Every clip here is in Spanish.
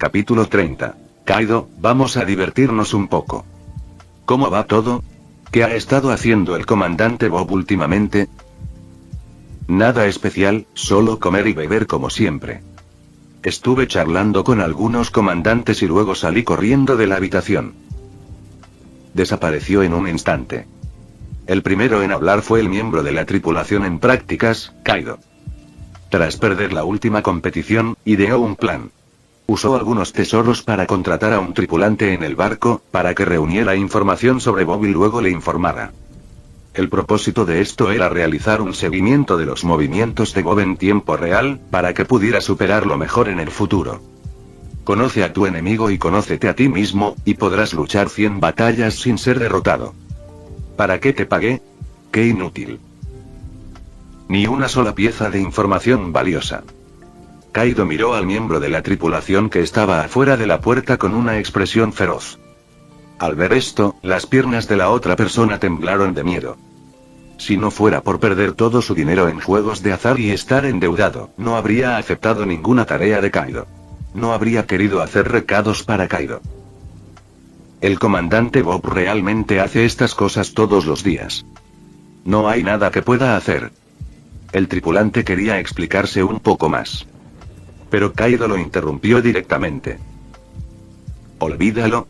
Capítulo 30. Kaido, vamos a divertirnos un poco. ¿Cómo va todo? ¿Qué ha estado haciendo el comandante Bob últimamente? Nada especial, solo comer y beber como siempre. Estuve charlando con algunos comandantes y luego salí corriendo de la habitación. Desapareció en un instante. El primero en hablar fue el miembro de la tripulación en prácticas, Kaido. Tras perder la última competición, ideó un plan. Usó algunos tesoros para contratar a un tripulante en el barco, para que reuniera información sobre Bob y luego le informara. El propósito de esto era realizar un seguimiento de los movimientos de Bob en tiempo real, para que pudiera superarlo mejor en el futuro. Conoce a tu enemigo y conócete a ti mismo, y podrás luchar 100 batallas sin ser derrotado. ¿Para qué te pagué? ¡Qué inútil! Ni una sola pieza de información valiosa. Kaido miró al miembro de la tripulación que estaba afuera de la puerta con una expresión feroz. Al ver esto, las piernas de la otra persona temblaron de miedo. Si no fuera por perder todo su dinero en juegos de azar y estar endeudado, no habría aceptado ninguna tarea de Kaido. No habría querido hacer recados para Kaido. El comandante Bob realmente hace estas cosas todos los días. No hay nada que pueda hacer. El tripulante quería explicarse un poco más. Pero Kaido lo interrumpió directamente. Olvídalo,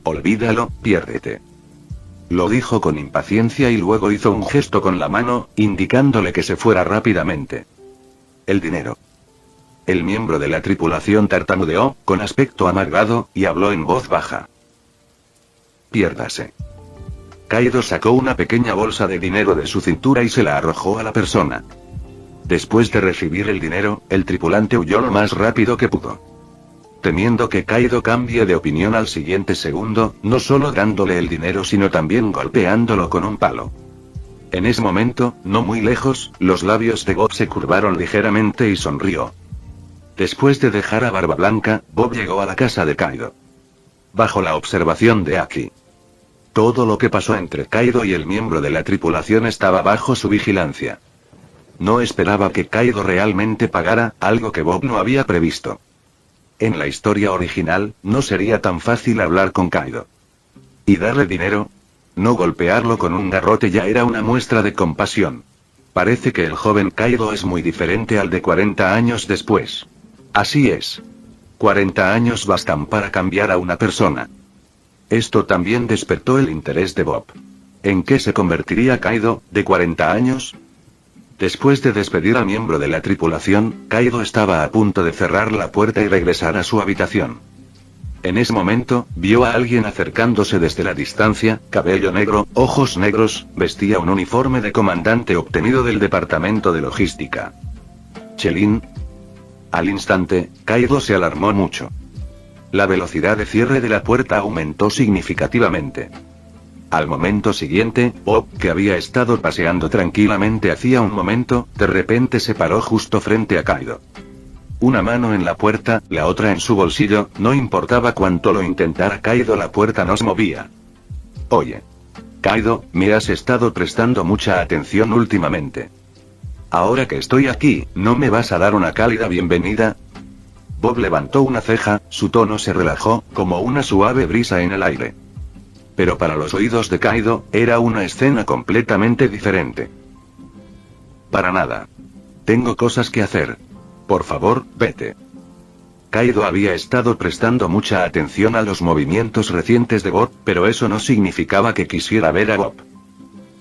piérdete. Lo dijo con impaciencia y luego hizo un gesto con la mano, indicándole que se fuera rápidamente. El dinero. El miembro de la tripulación tartamudeó, con aspecto amargado, y habló en voz baja. Piérdase. Kaido sacó una pequeña bolsa de dinero de su cintura y se la arrojó a la persona. Después de recibir el dinero, el tripulante huyó lo más rápido que pudo. Temiendo que Kaido cambie de opinión al siguiente segundo, no solo dándole el dinero sino también golpeándolo con un palo. En ese momento, no muy lejos, los labios de Bob se curvaron ligeramente y sonrió. Después de dejar a Barba Blanca, Bob llegó a la casa de Kaido. Bajo la observación de Aki. Todo lo que pasó entre Kaido y el miembro de la tripulación estaba bajo su vigilancia. No esperaba que Kaido realmente pagara, algo que Bob no había previsto. En la historia original, no sería tan fácil hablar con Kaido. ¿Y darle dinero? No golpearlo con un garrote ya era una muestra de compasión. Parece que el joven Kaido es muy diferente al de 40 años después. Así es. 40 años bastan para cambiar a una persona. Esto también despertó el interés de Bob. ¿En qué se convertiría Kaido, de 40 años? Después de despedir al miembro de la tripulación, Kaido estaba a punto de cerrar la puerta y regresar a su habitación. En ese momento, vio a alguien acercándose desde la distancia, cabello negro, ojos negros, vestía un uniforme de comandante obtenido del departamento de logística. Chelin. Al instante, Kaido se alarmó mucho. La velocidad de cierre de la puerta aumentó significativamente. Al momento siguiente, Bob, que había estado paseando tranquilamente hacía un momento, de repente se paró justo frente a Kaido. Una mano en la puerta, la otra en su bolsillo, no importaba cuánto lo intentara Kaido, la puerta no se movía. Oye. Kaido, me has estado prestando mucha atención últimamente. Ahora que estoy aquí, ¿no me vas a dar una cálida bienvenida? Bob levantó una ceja, su tono se relajó, como una suave brisa en el aire. Pero para los oídos de Kaido, era una escena completamente diferente. Para nada. Tengo cosas que hacer. Por favor, vete. Kaido había estado prestando mucha atención a los movimientos recientes de Bob, pero eso no significaba que quisiera ver a Bob.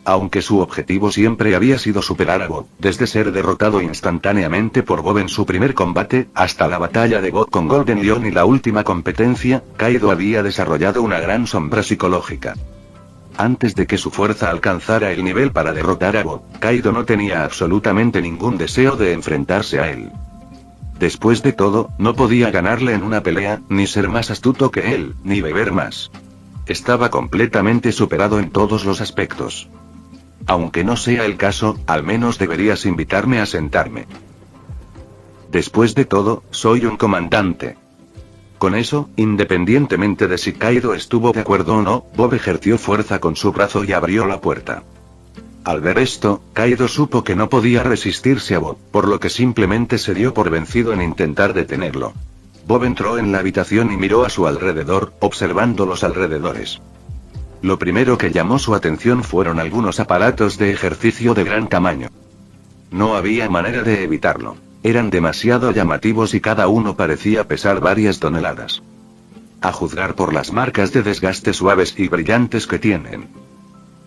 Aunque su objetivo siempre había sido superar a Bob, desde ser derrotado instantáneamente por Bob en su primer combate, hasta la batalla de Bob con Golden Lion y la última competencia, Kaido había desarrollado una gran sombra psicológica. Antes de que su fuerza alcanzara el nivel para derrotar a Bob, Kaido no tenía absolutamente ningún deseo de enfrentarse a él. Después de todo, no podía ganarle en una pelea, ni ser más astuto que él, ni beber más. Estaba completamente superado en todos los aspectos. Aunque no sea el caso, al menos deberías invitarme a sentarme. Después de todo, soy un comandante. Con eso, independientemente de si Kaido estuvo de acuerdo o no, Bob ejerció fuerza con su brazo y abrió la puerta. Al ver esto, Kaido supo que no podía resistirse a Bob, por lo que simplemente se dio por vencido en intentar detenerlo. Bob entró en la habitación y miró a su alrededor, observando los alrededores. Lo primero que llamó su atención fueron algunos aparatos de ejercicio de gran tamaño. No había manera de evitarlo. Eran demasiado llamativos y cada uno parecía pesar varias toneladas. A juzgar por las marcas de desgaste suaves y brillantes que tienen.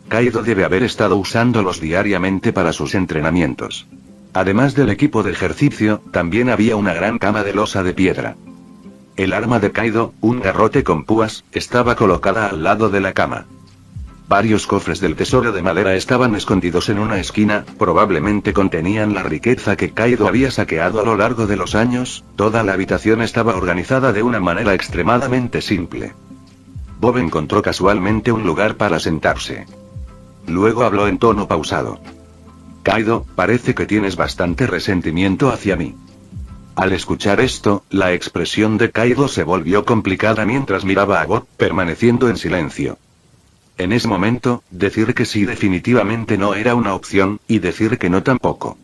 Kaido debe haber estado usándolos diariamente para sus entrenamientos. Además del equipo de ejercicio, también había una gran cama de losa de piedra. El arma de Kaido, un garrote con púas, estaba colocada al lado de la cama. Varios cofres del tesoro de madera estaban escondidos en una esquina, probablemente contenían la riqueza que Kaido había saqueado a lo largo de los años. Toda la habitación estaba organizada de una manera extremadamente simple. Bob encontró casualmente un lugar para sentarse. Luego habló en tono pausado. Kaido, parece que tienes bastante resentimiento hacia mí. Al escuchar esto, la expresión de Kaido se volvió complicada mientras miraba a Bob, permaneciendo en silencio. En ese momento, decir que sí definitivamente no era una opción, y decir que no tampoco.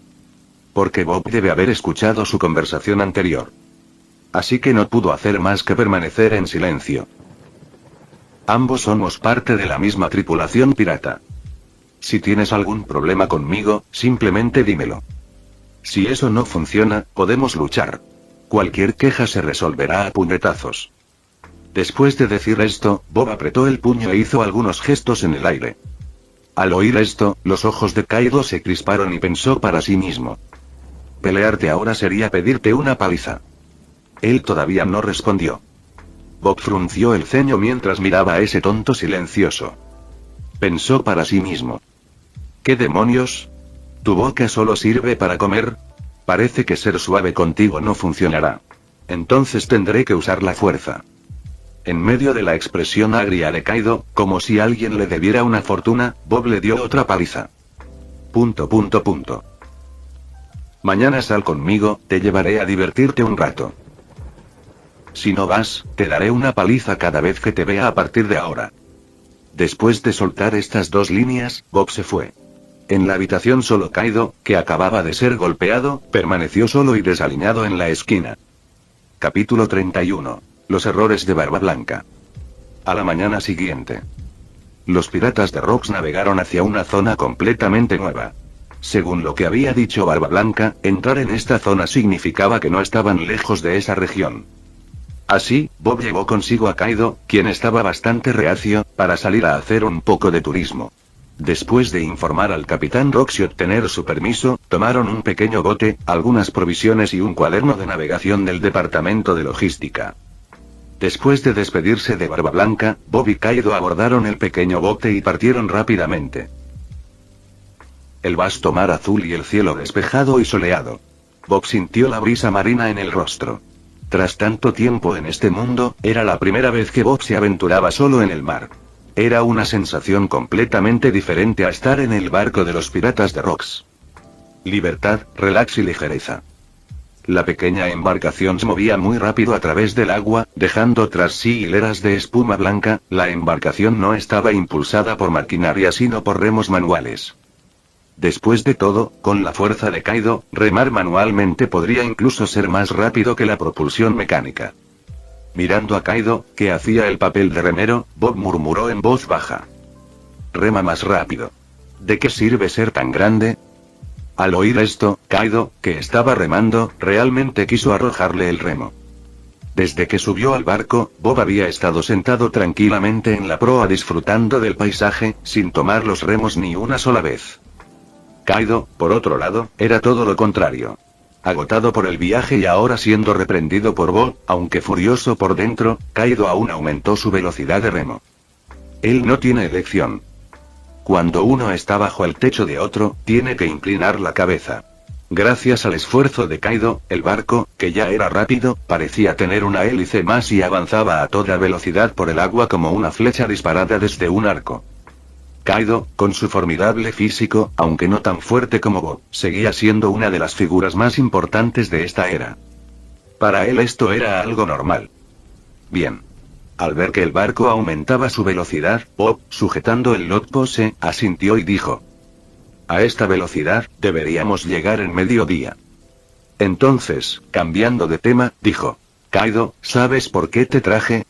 Porque Bob debe haber escuchado su conversación anterior. Así que no pudo hacer más que permanecer en silencio. Ambos somos parte de la misma tripulación pirata. Si tienes algún problema conmigo, simplemente dímelo. Si eso no funciona, podemos luchar. Cualquier queja se resolverá a puñetazos. Después de decir esto, Bob apretó el puño e hizo algunos gestos en el aire. Al oír esto, los ojos de Kaido se crisparon y pensó para sí mismo. Pelearte ahora sería pedirte una paliza. Él todavía no respondió. Bob frunció el ceño mientras miraba a ese tonto silencioso. Pensó para sí mismo. ¿Qué demonios? ¿Tu boca solo sirve para comer? Parece que ser suave contigo no funcionará. Entonces tendré que usar la fuerza. En medio de la expresión agria de Kaido, como si alguien le debiera una fortuna, Bob le dio otra paliza. Mañana sal conmigo, te llevaré a divertirte un rato. Si no vas, te daré una paliza cada vez que te vea a partir de ahora. Después de soltar estas dos líneas, Bob se fue. En la habitación solo Kaido, que acababa de ser golpeado, permaneció solo y desaliñado en la esquina. Capítulo 31. Los errores de Barba Blanca. A la mañana siguiente. Los piratas de Rocks navegaron hacia una zona completamente nueva. Según lo que había dicho Barba Blanca, entrar en esta zona significaba que no estaban lejos de esa región. Así, Bob llevó consigo a Kaido, quien estaba bastante reacio, para salir a hacer un poco de turismo. Después de informar al capitán Rocks y obtener su permiso, tomaron un pequeño bote, algunas provisiones y un cuaderno de navegación del departamento de logística. Después de despedirse de Barba Blanca, Bob y Kaido abordaron el pequeño bote y partieron rápidamente. El vasto mar azul y el cielo despejado y soleado. Bob sintió la brisa marina en el rostro. Tras tanto tiempo en este mundo, era la primera vez que Bob se aventuraba solo en el mar. Era una sensación completamente diferente a estar en el barco de los piratas de Rocks. Libertad, relax y ligereza. La pequeña embarcación se movía muy rápido a través del agua, dejando tras sí hileras de espuma blanca. La embarcación no estaba impulsada por maquinaria sino por remos manuales. Después de todo, con la fuerza de Kaido, remar manualmente podría incluso ser más rápido que la propulsión mecánica. Mirando a Kaido, que hacía el papel de remero, Bob murmuró en voz baja. Rema más rápido. ¿De qué sirve ser tan grande? Al oír esto, Kaido, que estaba remando, realmente quiso arrojarle el remo. Desde que subió al barco, Bob había estado sentado tranquilamente en la proa disfrutando del paisaje, sin tomar los remos ni una sola vez. Kaido, por otro lado, era todo lo contrario. Agotado por el viaje y ahora siendo reprendido por Bob, aunque furioso por dentro, Kaido aún aumentó su velocidad de remo. Él no tiene elección. Cuando uno está bajo el techo de otro, tiene que inclinar la cabeza. Gracias al esfuerzo de Kaido, el barco, que ya era rápido, parecía tener una hélice más y avanzaba a toda velocidad por el agua como una flecha disparada desde un arco. Kaido, con su formidable físico, aunque no tan fuerte como Bob, seguía siendo una de las figuras más importantes de esta era. Para él esto era algo normal. Bien. Al ver que el barco aumentaba su velocidad, Bob, sujetando el logpose, asintió y dijo: a esta velocidad, deberíamos llegar en mediodía. Entonces, cambiando de tema, dijo: Kaido, ¿sabes por qué te traje?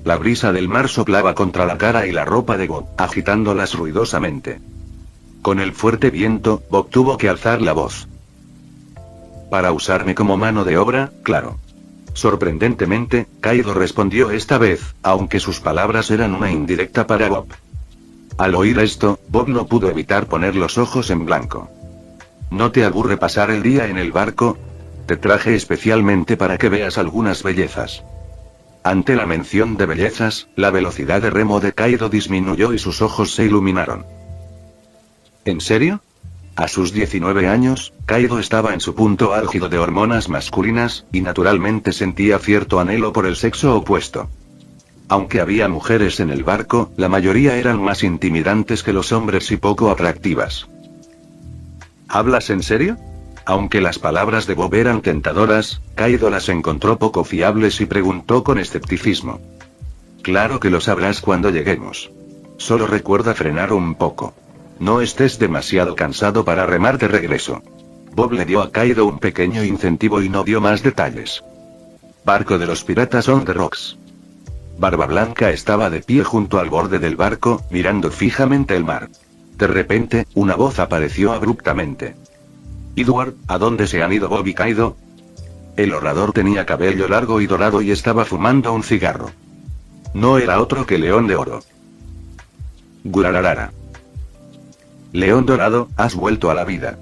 La brisa del mar soplaba contra la cara y la ropa de Bob, agitándolas ruidosamente. Con el fuerte viento, Bob tuvo que alzar la voz. Para usarme como mano de obra, claro. Sorprendentemente, Kaido respondió esta vez, aunque sus palabras eran una indirecta para Bob. Al oír esto, Bob no pudo evitar poner los ojos en blanco. ¿No te aburre pasar el día en el barco? Te traje especialmente para que veas algunas bellezas. Ante la mención de bellezas, la velocidad de remo de Kaido disminuyó y sus ojos se iluminaron. ¿En serio? A sus 19 años, Kaido estaba en su punto álgido de hormonas masculinas, y naturalmente sentía cierto anhelo por el sexo opuesto. Aunque había mujeres en el barco, la mayoría eran más intimidantes que los hombres y poco atractivas. ¿Hablas en serio? Aunque las palabras de Bob eran tentadoras, Kaido las encontró poco fiables y preguntó con escepticismo. Claro que lo sabrás cuando lleguemos. Solo recuerda frenar un poco. No estés demasiado cansado para remar de regreso. Bob le dio a Kaido un pequeño incentivo y no dio más detalles. Barco de los piratas on the rocks. Barba Blanca estaba de pie junto al borde del barco, mirando fijamente el mar. De repente, una voz apareció abruptamente. Edward, ¿a dónde se han ido Bob y Kaido? El orador tenía cabello largo y dorado y estaba fumando un cigarro. No era otro que León de Oro. Gurararara. León Dorado, has vuelto a la vida.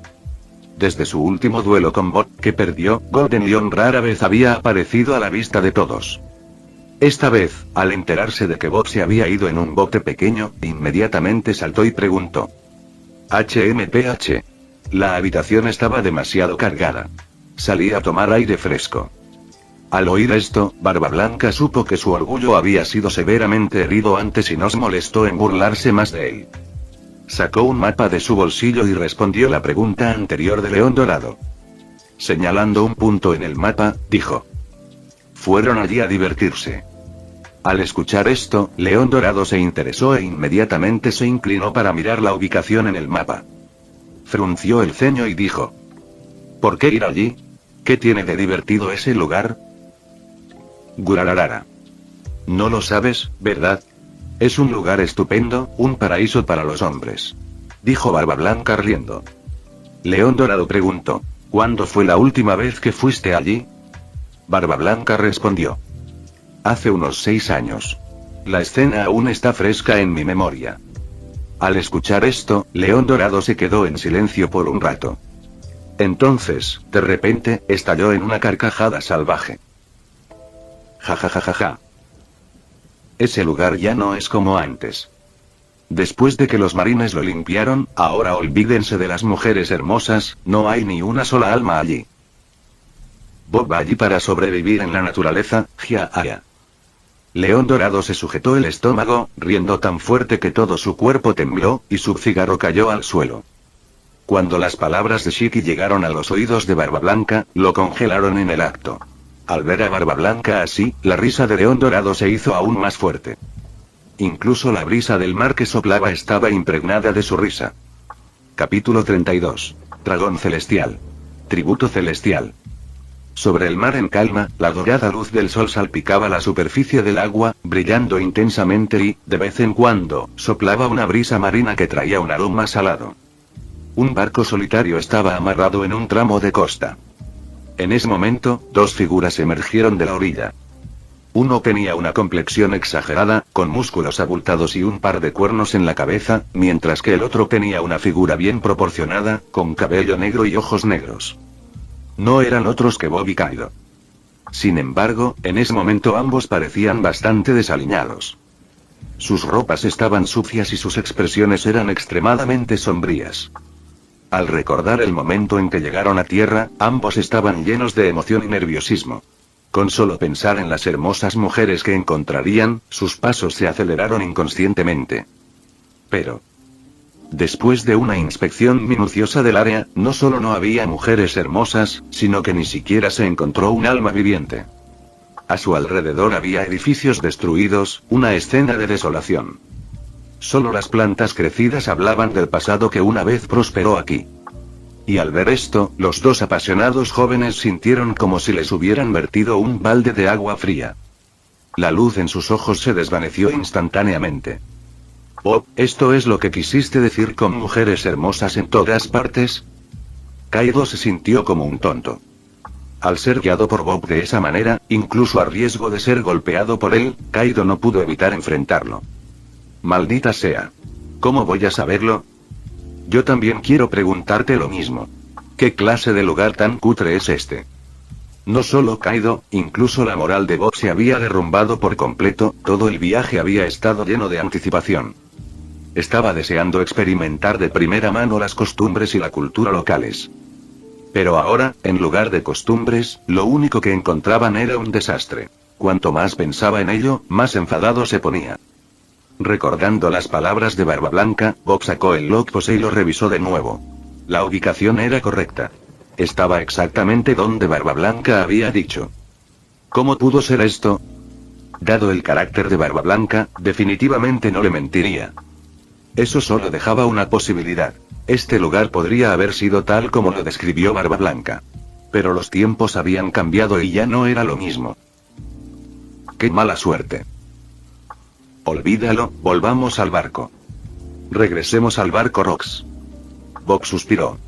Desde su último duelo con Bob, que perdió, Golden Leon rara vez había aparecido a la vista de todos. Esta vez, al enterarse de que Bob se había ido en un bote pequeño, inmediatamente saltó y preguntó. HMPH. La habitación estaba demasiado cargada. Salí a tomar aire fresco. Al oír esto, Barba Blanca supo que su orgullo había sido severamente herido antes y no se molestó en burlarse más de él. Sacó un mapa de su bolsillo y respondió la pregunta anterior de León Dorado. Señalando un punto en el mapa, dijo. Fueron allí a divertirse. Al escuchar esto, León Dorado se interesó e inmediatamente se inclinó para mirar la ubicación en el mapa. Frunció el ceño y dijo. ¿Por qué ir allí? ¿Qué tiene de divertido ese lugar? Gurararara. No lo sabes, ¿verdad? Es un lugar estupendo, un paraíso para los hombres. Dijo Barba Blanca riendo. León Dorado preguntó. ¿Cuándo fue la última vez que fuiste allí? Barba Blanca respondió. Hace unos 6 años. La escena aún está fresca en mi memoria. Al escuchar esto, León Dorado se quedó en silencio por un rato. Entonces, de repente, estalló en una carcajada salvaje. Ja ja ja ja ja. Ese lugar ya no es como antes. Después de que los marines lo limpiaron, ahora olvídense de las mujeres hermosas, no hay ni una sola alma allí. Bob va allí para sobrevivir en la naturaleza, Jia-aya. León Dorado se sujetó el estómago, riendo tan fuerte que todo su cuerpo tembló, y su cigarro cayó al suelo. Cuando las palabras de Shiki llegaron a los oídos de Barba Blanca, lo congelaron en el acto. Al ver a Barba Blanca así, la risa de León Dorado se hizo aún más fuerte. Incluso la brisa del mar que soplaba estaba impregnada de su risa. Capítulo 32. Dragón Celestial. Tributo Celestial. Sobre el mar en calma, la dorada luz del sol salpicaba la superficie del agua, brillando intensamente y, de vez en cuando, soplaba una brisa marina que traía un aroma salado. Un barco solitario estaba amarrado en un tramo de costa. En ese momento, dos figuras emergieron de la orilla. Uno tenía una complexión exagerada, con músculos abultados y un par de cuernos en la cabeza, mientras que el otro tenía una figura bien proporcionada, con cabello negro y ojos negros. No eran otros que Bob y Kaido. Sin embargo, en ese momento ambos parecían bastante desaliñados. Sus ropas estaban sucias y sus expresiones eran extremadamente sombrías. Al recordar el momento en que llegaron a tierra, ambos estaban llenos de emoción y nerviosismo. Con solo pensar en las hermosas mujeres que encontrarían, sus pasos se aceleraron inconscientemente. Pero, después de una inspección minuciosa del área, no solo no había mujeres hermosas, sino que ni siquiera se encontró un alma viviente. A su alrededor había edificios destruidos, una escena de desolación. Solo las plantas crecidas hablaban del pasado que una vez prosperó aquí. Y al ver esto, los dos apasionados jóvenes sintieron como si les hubieran vertido un balde de agua fría. La luz en sus ojos se desvaneció instantáneamente. Bob, ¿esto es lo que quisiste decir con mujeres hermosas en todas partes? Kaido se sintió como un tonto. Al ser guiado por Bob de esa manera, incluso a riesgo de ser golpeado por él, Kaido no pudo evitar enfrentarlo. Maldita sea. ¿Cómo voy a saberlo? Yo también quiero preguntarte lo mismo. ¿Qué clase de lugar tan cutre es este? No solo Kaido, incluso la moral de Bob se había derrumbado por completo, todo el viaje había estado lleno de anticipación. Estaba deseando experimentar de primera mano las costumbres y la cultura locales. Pero ahora, en lugar de costumbres, lo único que encontraban era un desastre. Cuanto más pensaba en ello, más enfadado se ponía. Recordando las palabras de Barba Blanca, Bob sacó el logbook y lo revisó de nuevo. La ubicación era correcta. Estaba exactamente donde Barba Blanca había dicho. ¿Cómo pudo ser esto? Dado el carácter de Barba Blanca, definitivamente no le mentiría. Eso solo dejaba una posibilidad. Este lugar podría haber sido tal como lo describió Barba Blanca. Pero los tiempos habían cambiado y ya no era lo mismo. ¡Qué mala suerte! Olvídalo, volvamos al barco. Regresemos al barco Rox. Bob suspiró.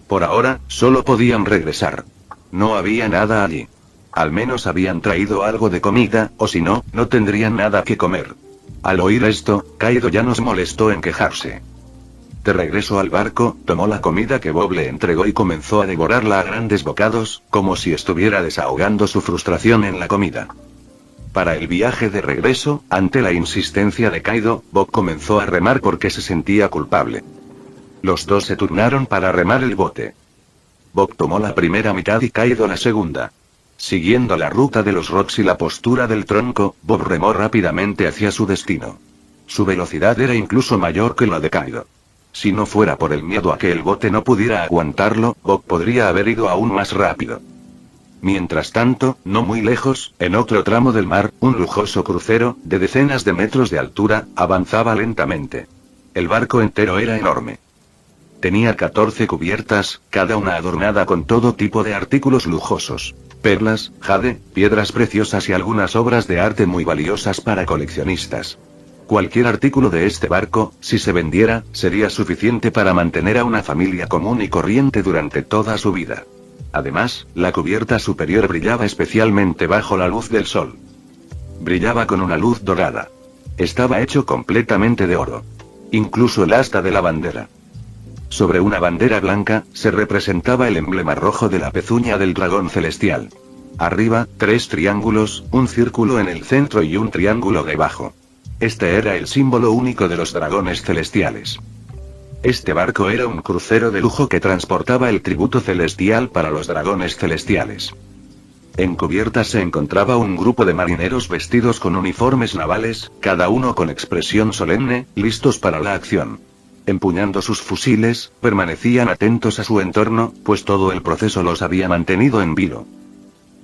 Por ahora, solo podían regresar. No había nada allí. Al menos habían traído algo de comida, o si no, no tendrían nada que comer. Al oír esto, Kaido ya no se molestó en quejarse. De regreso al barco, tomó la comida que Bob le entregó y comenzó a devorarla a grandes bocados, como si estuviera desahogando su frustración en la comida. Para el viaje de regreso, ante la insistencia de Kaido, Bob comenzó a remar porque se sentía culpable. Los dos se turnaron para remar el bote. Bob tomó la primera mitad y Kaido la segunda. Siguiendo la ruta de los rocks y la postura del tronco, Bob remó rápidamente hacia su destino. Su velocidad era incluso mayor que la de Kaido. Si no fuera por el miedo a que el bote no pudiera aguantarlo, Bob podría haber ido aún más rápido. Mientras tanto, no muy lejos, en otro tramo del mar, un lujoso crucero, de decenas de metros de altura, avanzaba lentamente. El barco entero era enorme. Tenía 14 cubiertas, cada una adornada con todo tipo de artículos lujosos. Perlas, jade, piedras preciosas y algunas obras de arte muy valiosas para coleccionistas. Cualquier artículo de este barco, si se vendiera, sería suficiente para mantener a una familia común y corriente durante toda su vida. Además, la cubierta superior brillaba especialmente bajo la luz del sol. Brillaba con una luz dorada. Estaba hecho completamente de oro. Incluso el asta de la bandera. Sobre una bandera blanca, se representaba el emblema rojo de la pezuña del dragón celestial. Arriba, 3 triángulos, un círculo en el centro y un triángulo debajo. Este era el símbolo único de los dragones celestiales. Este barco era un crucero de lujo que transportaba el tributo celestial para los dragones celestiales. En cubierta se encontraba un grupo de marineros vestidos con uniformes navales, cada uno con expresión solemne, listos para la acción. Empuñando sus fusiles, permanecían atentos a su entorno, pues todo el proceso los había mantenido en vilo.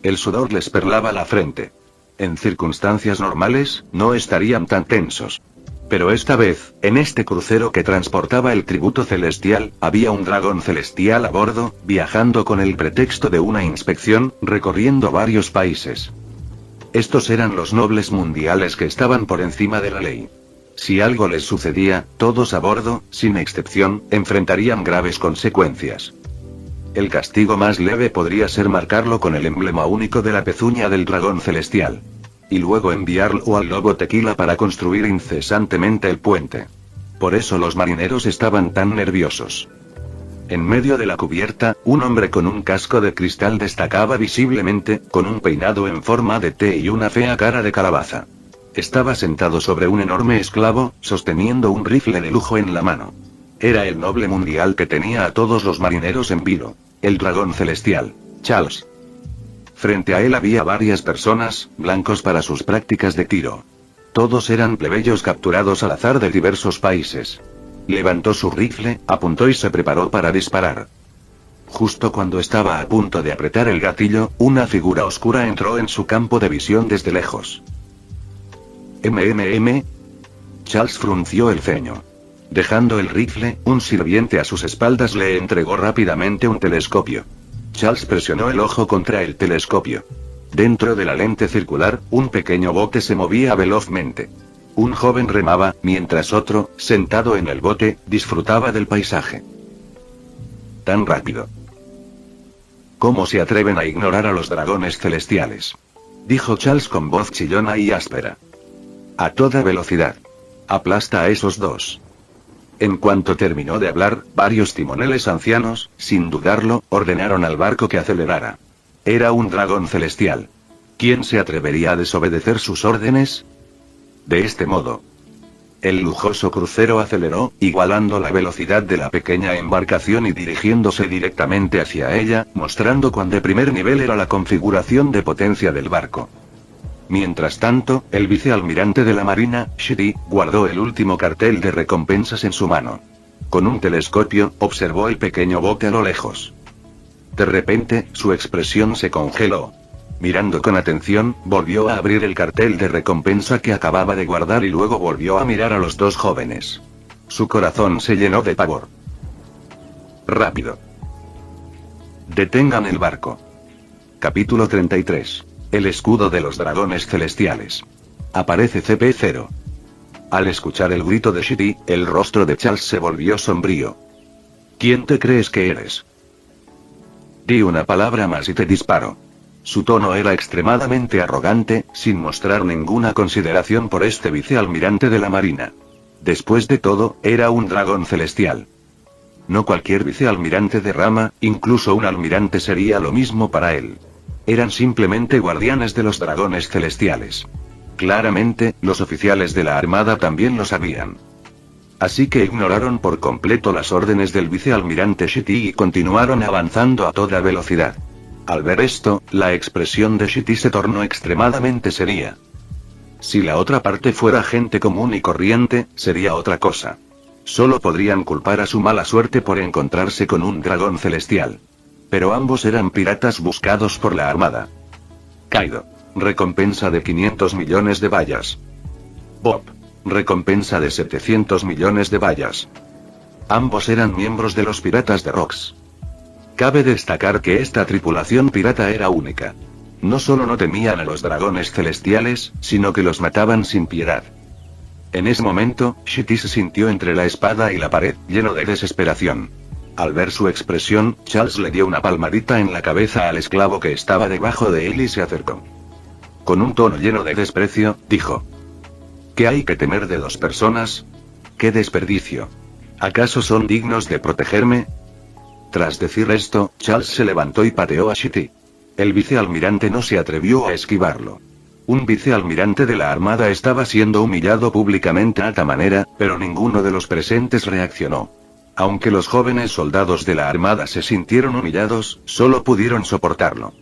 El sudor les perlaba la frente. En circunstancias normales, no estarían tan tensos. Pero esta vez, en este crucero que transportaba el tributo celestial, había un dragón celestial a bordo, viajando con el pretexto de una inspección, recorriendo varios países. Estos eran los nobles mundiales que estaban por encima de la ley. Si algo les sucedía, todos a bordo, sin excepción, enfrentarían graves consecuencias. El castigo más leve podría ser marcarlo con el emblema único de la pezuña del dragón celestial. Y luego enviarlo al lobo tequila para construir incesantemente el puente. Por eso los marineros estaban tan nerviosos. En medio de la cubierta, un hombre con un casco de cristal destacaba visiblemente, con un peinado en forma de T y una fea cara de calabaza. Estaba sentado sobre un enorme esclavo, sosteniendo un rifle de lujo en la mano. Era el noble mundial que tenía a todos los marineros en vilo. El dragón celestial, Charles. Frente a él había varias personas, blancos para sus prácticas de tiro. Todos eran plebeyos capturados al azar de diversos países. Levantó su rifle, apuntó y se preparó para disparar. Justo cuando estaba a punto de apretar el gatillo, una figura oscura entró en su campo de visión desde lejos. Charles frunció el ceño. Dejando el rifle, un sirviente a sus espaldas le entregó rápidamente un telescopio. Charles presionó el ojo contra el telescopio. Dentro de la lente circular, un pequeño bote se movía velozmente. Un joven remaba, mientras otro, sentado en el bote, disfrutaba del paisaje. Tan rápido. ¿Cómo se atreven a ignorar a los dragones celestiales?, dijo Charles con voz chillona y áspera. A toda velocidad. Aplasta a esos dos. En cuanto terminó de hablar, varios timoneles ancianos, sin dudarlo, ordenaron al barco que acelerara. Era un dragón celestial. ¿Quién se atrevería a desobedecer sus órdenes? De este modo, el lujoso crucero aceleró, igualando la velocidad de la pequeña embarcación y dirigiéndose directamente hacia ella, mostrando cuán de primer nivel era la configuración de potencia del barco. Mientras tanto, el vicealmirante de la Marina, Shitty, guardó el último cartel de recompensas en su mano. Con un telescopio, observó el pequeño bote a lo lejos. De repente, su expresión se congeló. Mirando con atención, volvió a abrir el cartel de recompensa que acababa de guardar y luego volvió a mirar a los dos jóvenes. Su corazón se llenó de pavor. Rápido. Detengan el barco. Capítulo 33. El escudo de los dragones celestiales. Aparece CP0. Al escuchar el grito de Shitty, el rostro de Charles se volvió sombrío. ¿Quién te crees que eres? Di una palabra más y te disparo. Su tono era extremadamente arrogante, sin mostrar ninguna consideración por este vicealmirante de la Marina. Después de todo, era un dragón celestial. No cualquier vicealmirante de rama, incluso un almirante sería lo mismo para él. Eran simplemente guardianes de los dragones celestiales. Claramente, los oficiales de la Armada también lo sabían. Así que ignoraron por completo las órdenes del vicealmirante Shitty y continuaron avanzando a toda velocidad. Al ver esto, la expresión de Shitty se tornó extremadamente seria. Si la otra parte fuera gente común y corriente, sería otra cosa. Solo podrían culpar a su mala suerte por encontrarse con un dragón celestial. Pero ambos eran piratas buscados por la Armada. Kaido. Recompensa de 500 millones de bayas. Bob. Recompensa de 700 millones de bayas. Ambos eran miembros de los piratas de Rocks. Cabe destacar que esta tripulación pirata era única. No solo no temían a los dragones celestiales, sino que los mataban sin piedad. En ese momento, Shitty se sintió entre la espada y la pared, lleno de desesperación. Al ver su expresión, Charles le dio una palmadita en la cabeza al esclavo que estaba debajo de él y se acercó. Con un tono lleno de desprecio, dijo: ¿Qué hay que temer de dos personas? ¡Qué desperdicio! ¿Acaso son dignos de protegerme? Tras decir esto, Charles se levantó y pateó a Shitty. El vicealmirante no se atrevió a esquivarlo. Un vicealmirante de la Armada estaba siendo humillado públicamente a tal manera, pero ninguno de los presentes reaccionó. Aunque los jóvenes soldados de la Armada se sintieron humillados, solo pudieron soportarlo.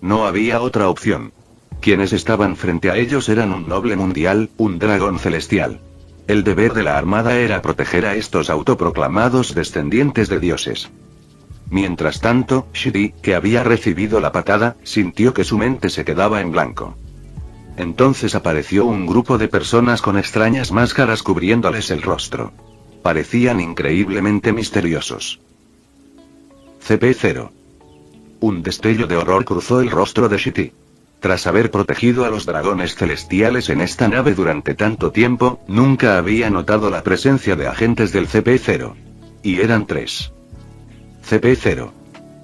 No había otra opción. Quienes estaban frente a ellos eran un noble mundial, un dragón celestial. El deber de la Armada era proteger a estos autoproclamados descendientes de dioses. Mientras tanto, Shitty, que había recibido la patada, sintió que su mente se quedaba en blanco. Entonces apareció un grupo de personas con extrañas máscaras cubriéndoles el rostro. Parecían increíblemente misteriosos. CP0. Un destello de horror cruzó el rostro de Shitty. Tras haber protegido a los dragones celestiales en esta nave durante tanto tiempo, nunca había notado la presencia de agentes del CP0. Y eran 3. CP0.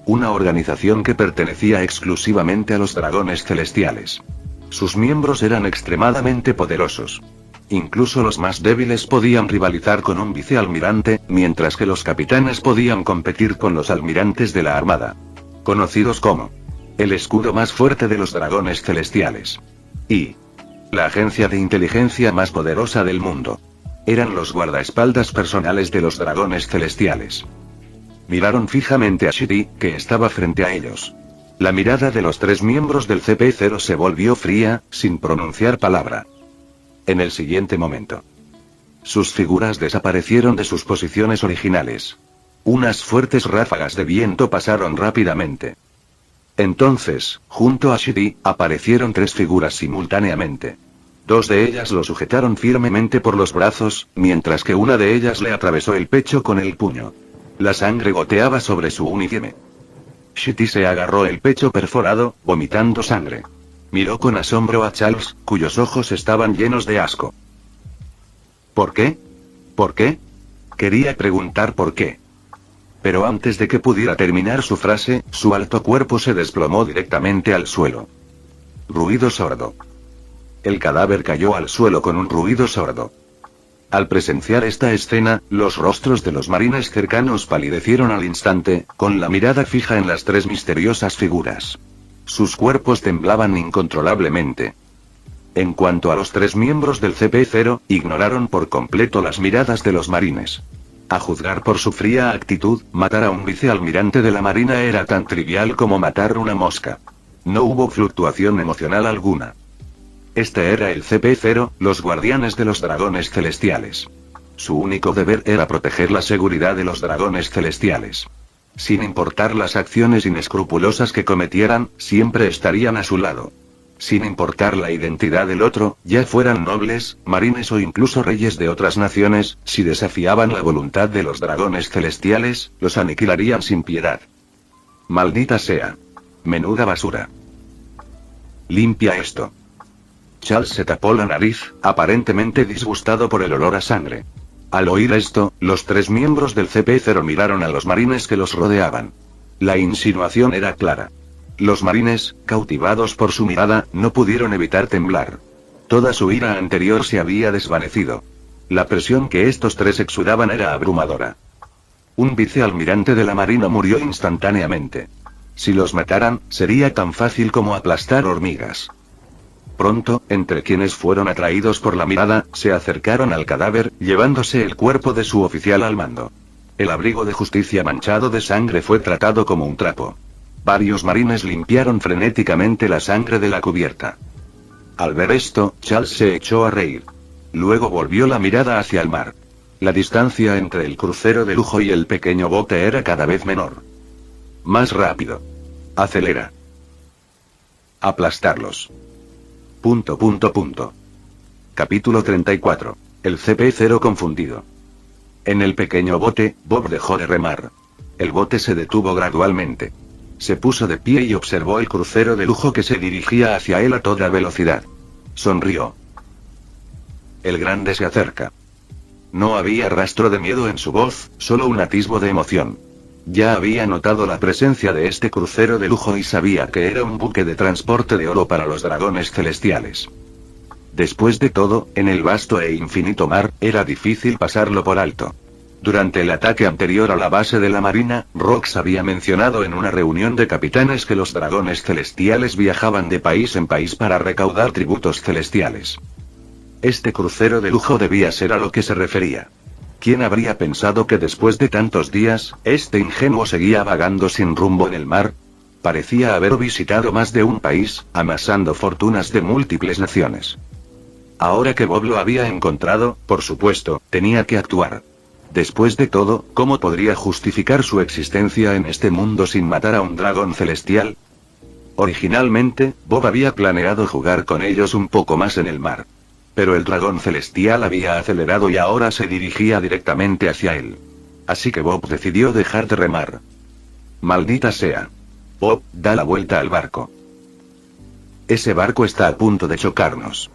Una organización que pertenecía exclusivamente a los dragones celestiales. Sus miembros eran extremadamente poderosos. Incluso los más débiles podían rivalizar con un vicealmirante, mientras que los capitanes podían competir con los almirantes de la Armada. Conocidos como el escudo más fuerte de los dragones celestiales. Y la agencia de inteligencia más poderosa del mundo. Eran los guardaespaldas personales de los dragones celestiales. Miraron fijamente a Shitty, que estaba frente a ellos. La mirada de los 3 miembros del CP0 se volvió fría, sin pronunciar palabra. En el siguiente momento, sus figuras desaparecieron de sus posiciones originales. Unas fuertes ráfagas de viento pasaron rápidamente. Entonces, junto a Shitty, aparecieron 3 figuras simultáneamente. Dos de ellas lo sujetaron firmemente por los brazos, mientras que una de ellas le atravesó el pecho con el puño. La sangre goteaba sobre su uniforme. Shitty se agarró el pecho perforado, vomitando sangre. Miró con asombro a Charles, cuyos ojos estaban llenos de asco. ¿Por qué? ¿Por qué? Quería preguntar por qué. Pero antes de que pudiera terminar su frase, su alto cuerpo se desplomó directamente al suelo. Ruido sordo. El cadáver cayó al suelo con un ruido sordo. Al presenciar esta escena, los rostros de los marines cercanos palidecieron al instante, con la mirada fija en las tres misteriosas figuras. Sus cuerpos temblaban incontrolablemente. En cuanto a los tres miembros del CP0, ignoraron por completo las miradas de los marines. A juzgar por su fría actitud, matar a un vicealmirante de la Marina era tan trivial como matar una mosca. No hubo fluctuación emocional alguna. Este era el CP0, los guardianes de los dragones celestiales. Su único deber era proteger la seguridad de los dragones celestiales. Sin importar las acciones inescrupulosas que cometieran, siempre estarían a su lado. Sin importar la identidad del otro, ya fueran nobles, marines o incluso reyes de otras naciones, si desafiaban la voluntad de los dragones celestiales, los aniquilarían sin piedad. Maldita sea. Menuda basura. Limpia esto. Charles se tapó la nariz, aparentemente disgustado por el olor a sangre. Al oír esto, los tres miembros del CP0 miraron a los marines que los rodeaban. La insinuación era clara. Los marines, cautivados por su mirada, no pudieron evitar temblar. Toda su ira anterior se había desvanecido. La presión que estos tres exudaban era abrumadora. Un vicealmirante de la Marina murió instantáneamente. Si los mataran, sería tan fácil como aplastar hormigas. Pronto, entre quienes fueron atraídos por la mirada, se acercaron al cadáver, llevándose el cuerpo de su oficial al mando. El abrigo de justicia manchado de sangre fue tratado como un trapo. Varios marines limpiaron frenéticamente la sangre de la cubierta. Al ver esto, Charles se echó a reír. Luego volvió la mirada hacia el mar. La distancia entre el crucero de lujo y el pequeño bote era cada vez menor. Más rápido. Acelera. Aplastarlos. Capítulo 34. El CP0 confundido. En el pequeño bote, Bob dejó de remar. El bote se detuvo gradualmente. Se puso de pie y observó el crucero de lujo que se dirigía hacia él a toda velocidad. Sonrió. El grande se acerca. No había rastro de miedo en su voz, solo un atisbo de emoción. Ya había notado la presencia de este crucero de lujo y sabía que era un buque de transporte de oro para los dragones celestiales. Después de todo, en el vasto e infinito mar, era difícil pasarlo por alto. Durante el ataque anterior a la base de la Marina, Rox había mencionado en una reunión de capitanes que los dragones celestiales viajaban de país en país para recaudar tributos celestiales. Este crucero de lujo debía ser a lo que se refería. ¿Quién habría pensado que después de tantos días, este ingenuo seguía vagando sin rumbo en el mar? Parecía haber visitado más de un país, amasando fortunas de múltiples naciones. Ahora que Bob lo había encontrado, por supuesto, tenía que actuar. Después de todo, ¿cómo podría justificar su existencia en este mundo sin matar a un dragón celestial? Originalmente, Bob había planeado jugar con ellos un poco más en el mar. Pero el dragón celestial había acelerado y ahora se dirigía directamente hacia él. Así que Bob decidió dejar de remar. Maldita sea. Bob, da la vuelta al barco. Ese barco está a punto de chocarnos.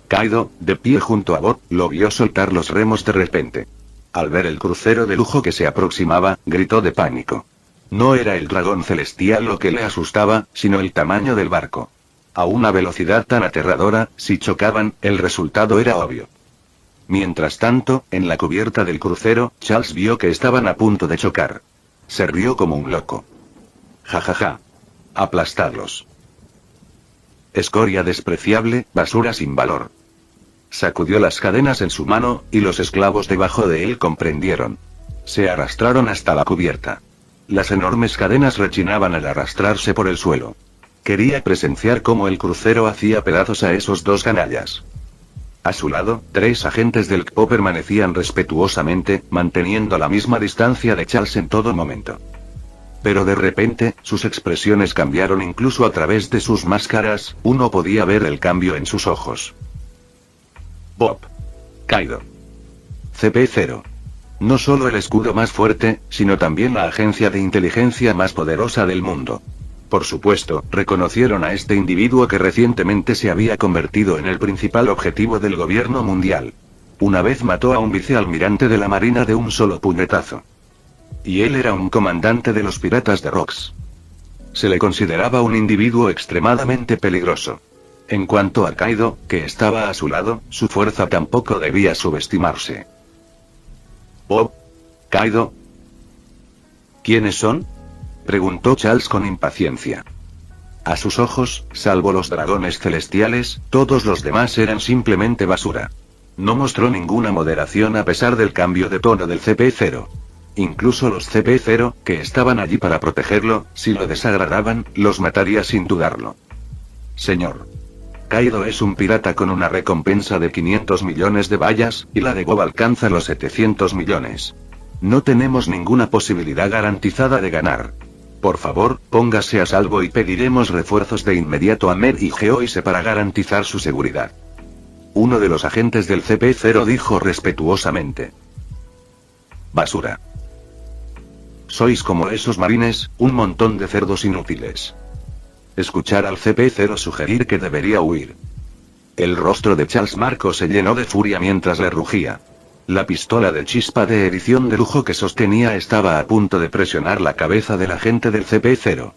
Kaido, de pie junto a Bob, lo vio soltar los remos de repente. Al ver el crucero de lujo que se aproximaba, gritó de pánico. No era el dragón celestial lo que le asustaba, sino el tamaño del barco. A una velocidad tan aterradora, si chocaban, el resultado era obvio. Mientras tanto, en la cubierta del crucero, Charles vio que estaban a punto de chocar. Se rió como un loco. Ja ja ja. Aplastarlos. Escoria despreciable, basura sin valor. Sacudió las cadenas en su mano, y los esclavos debajo de él comprendieron. Se arrastraron hasta la cubierta. Las enormes cadenas rechinaban al arrastrarse por el suelo. Quería presenciar cómo el crucero hacía pedazos a esos dos canallas. A su lado, 3 agentes del CPO permanecían respetuosamente, manteniendo la misma distancia de Charles en todo momento. Pero de repente, sus expresiones cambiaron incluso a través de sus máscaras, uno podía ver el cambio en sus ojos. Bob. Kaido. CP0. No solo el escudo más fuerte, sino también la agencia de inteligencia más poderosa del mundo. Por supuesto, reconocieron a este individuo que recientemente se había convertido en el principal objetivo del gobierno mundial. Una vez mató a un vicealmirante de la marina de un solo puñetazo. Y él era un comandante de los piratas de Rocks. Se le consideraba un individuo extremadamente peligroso. En cuanto a Kaido, que estaba a su lado, su fuerza tampoco debía subestimarse. Bob. Kaido. ¿Quiénes son? Preguntó Charles con impaciencia. A sus ojos, salvo los dragones celestiales, todos los demás eran simplemente basura. No mostró ninguna moderación a pesar del cambio de tono del CP0. Incluso los CP0, que estaban allí para protegerlo, si lo desagradaban, los mataría sin dudarlo. Señor. Kaido es un pirata con una recompensa de 500 millones de bayas, y la de Bob alcanza los 700 millones. No tenemos ninguna posibilidad garantizada de ganar. Por favor, póngase a salvo y pediremos refuerzos de inmediato a Mer y Geoise para garantizar su seguridad. Uno de los agentes del CP0 dijo respetuosamente. Basura. Sois como esos marines, un montón de cerdos inútiles. Escuchar al CP0 sugerir que debería huir. El rostro de Charles Marco se llenó de furia mientras le rugía. La pistola de chispa de edición de lujo que sostenía estaba a punto de presionar la cabeza del agente del CP0.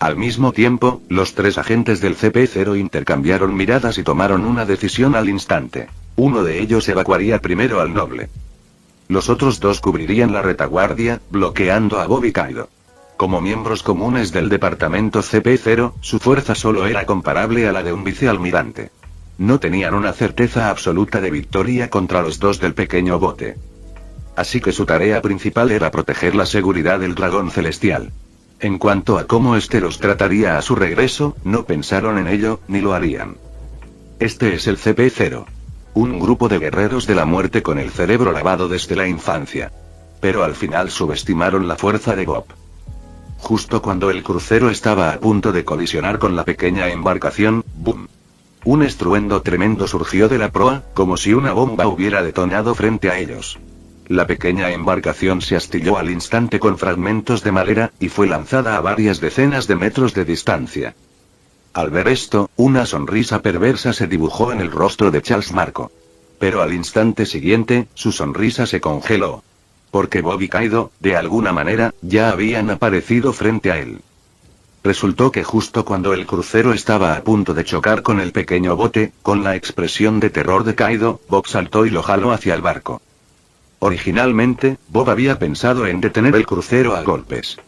Al mismo tiempo, los tres agentes del CP0 intercambiaron miradas y tomaron una decisión al instante. Uno de ellos evacuaría primero al noble. Los otros dos cubrirían la retaguardia, bloqueando a Bob y Kaido. Como miembros comunes del departamento CP0, su fuerza solo era comparable a la de un vicealmirante. No tenían una certeza absoluta de victoria contra los dos del pequeño bote. Así que su tarea principal era proteger la seguridad del dragón celestial. En cuanto a cómo este los trataría a su regreso, no pensaron en ello, ni lo harían. Este es el CP0. Un grupo de guerreros de la muerte con el cerebro lavado desde la infancia. Pero al final subestimaron la fuerza de Bob. Justo cuando el crucero estaba a punto de colisionar con la pequeña embarcación, ¡boom! Un estruendo tremendo surgió de la proa, como si una bomba hubiera detonado frente a ellos. La pequeña embarcación se astilló al instante con fragmentos de madera, y fue lanzada a varias decenas de metros de distancia. Al ver esto, una sonrisa perversa se dibujó en el rostro de Charles Marco. Pero al instante siguiente, su sonrisa se congeló. Porque Bob y Kaido, de alguna manera, ya habían aparecido frente a él. Resultó que justo cuando el crucero estaba a punto de chocar con el pequeño bote, con la expresión de terror de Kaido, Bob saltó y lo jaló hacia el barco. Originalmente, Bob había pensado en detener el crucero a golpes.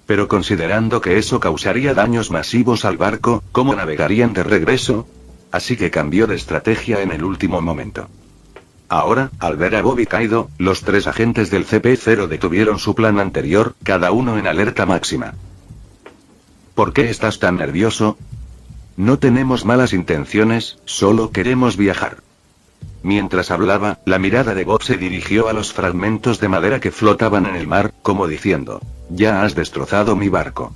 Pero considerando que eso causaría daños masivos al barco, ¿cómo navegarían de regreso? Así que cambió de estrategia en el último momento. Ahora, al ver a Bob y Kaido, los tres agentes del CP0 detuvieron su plan anterior, cada uno en alerta máxima. ¿Por qué estás tan nervioso? No tenemos malas intenciones, solo queremos viajar. Mientras hablaba, la mirada de Bob se dirigió a los fragmentos de madera que flotaban en el mar, como diciendo, ya has destrozado mi barco.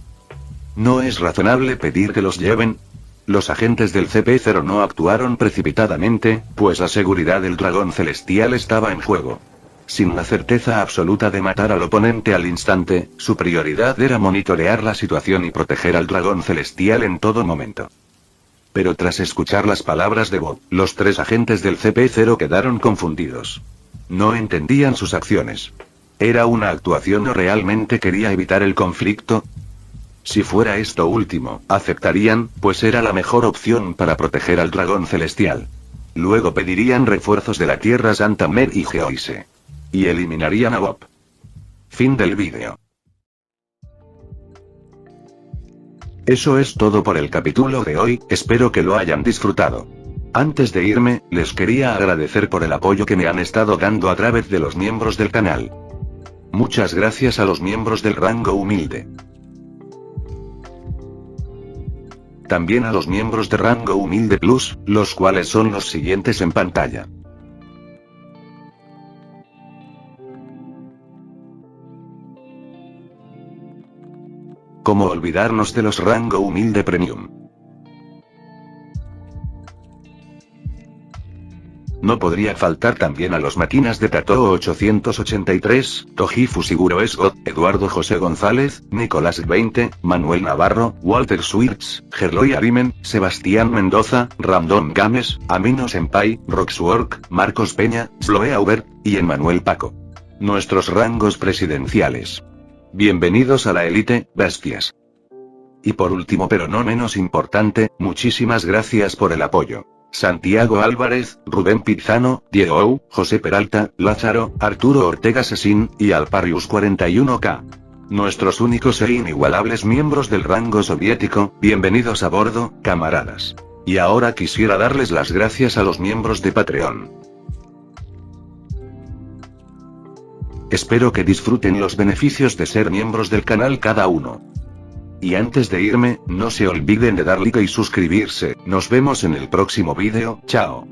¿No es razonable pedir que los lleven? Los agentes del CP0 no actuaron precipitadamente, pues la seguridad del dragón celestial estaba en juego. Sin la certeza absoluta de matar al oponente al instante, su prioridad era monitorear la situación y proteger al dragón celestial en todo momento. Pero tras escuchar las palabras de Bob, los tres agentes del CP0 quedaron confundidos. No entendían sus acciones. ¿Era una actuación o realmente quería evitar el conflicto? Si fuera esto último, aceptarían, pues era la mejor opción para proteger al dragón celestial. Luego pedirían refuerzos de la Tierra Santa Mer y Geoise. Y eliminarían a Bob. Fin del vídeo. Eso es todo por el capítulo de hoy, espero que lo hayan disfrutado. Antes de irme, les quería agradecer por el apoyo que me han estado dando a través de los miembros del canal. Muchas gracias a los miembros del rango humilde. También a los miembros de rango humilde plus, los cuales son los siguientes en pantalla. ¿Cómo olvidarnos de los rango humilde premium? No podría faltar también a los máquinas de Tatoo 883, Toji Fusiguro Scott, Eduardo José González, Nicolás 20, Manuel Navarro, Walter Swirtz, Gerloy Arimen, Sebastián Mendoza, Random Games, Amino Senpai, Roxwork, Marcos Peña, Sloe Aubert, y Emmanuel Paco. Nuestros rangos presidenciales. Bienvenidos a la élite, bestias. Y por último pero no menos importante, muchísimas gracias por el apoyo. Santiago Álvarez, Rubén Pizano, Diego Ou, José Peralta, Lázaro, Arturo Ortega Sesín, y Alparius 41K. Nuestros únicos e inigualables miembros del rango soviético, bienvenidos a bordo, camaradas. Y ahora quisiera darles las gracias a los miembros de Patreon. Espero que disfruten los beneficios de ser miembros del canal cada uno. Y antes de irme, no se olviden de dar like y suscribirse. Nos vemos en el próximo vídeo, chao.